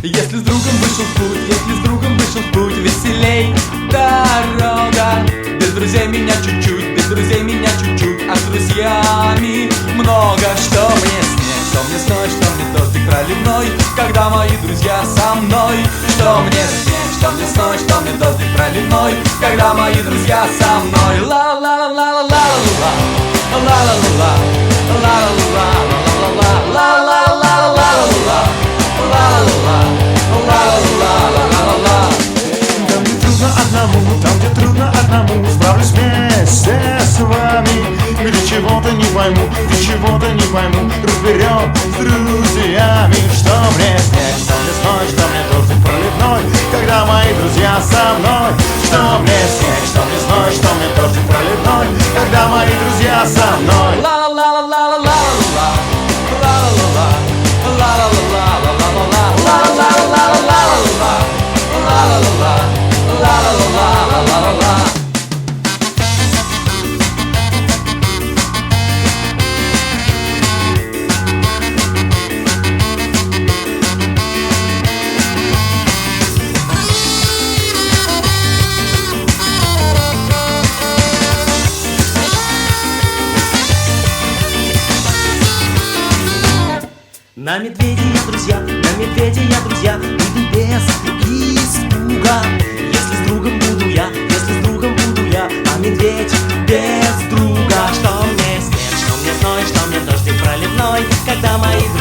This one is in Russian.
Если с другом вышел в путь, если с другом вышел в путь, веселей дорога. Без друзей меня чуть-чуть, без друзей меня чуть-чуть, а с друзьями много. Что мне снег, что мне сной, что мне дождик проливной, когда мои друзья со мной. Что мне снег, что мне сной, что мне дождик проливной, когда мои друзья со мной. Ла-ла-ла-ла-ла-ла-ла-ла, ла-ла-ла-ла, ла-ла-ла-ла-ла-ла-ла-ла-ла-ла. Там, где трудно одному, справлюсь вместе с вами. Где чего-то не пойму, где чего-то не пойму, разберем с друзьями. Что мне снег, что мне сной, что мне дождик проливной, когда мои друзья со мной. Что мне снег, что мне сной, что мне дождик проливной, когда мои друзья со мной. На медведя я, друзья, на медведя я, друзья, иду без испуга. Если с другом буду я, если с другом буду я, а медведь без друга. Что мне снег, что мне сной, что мне дождик проливной, когда мои друзья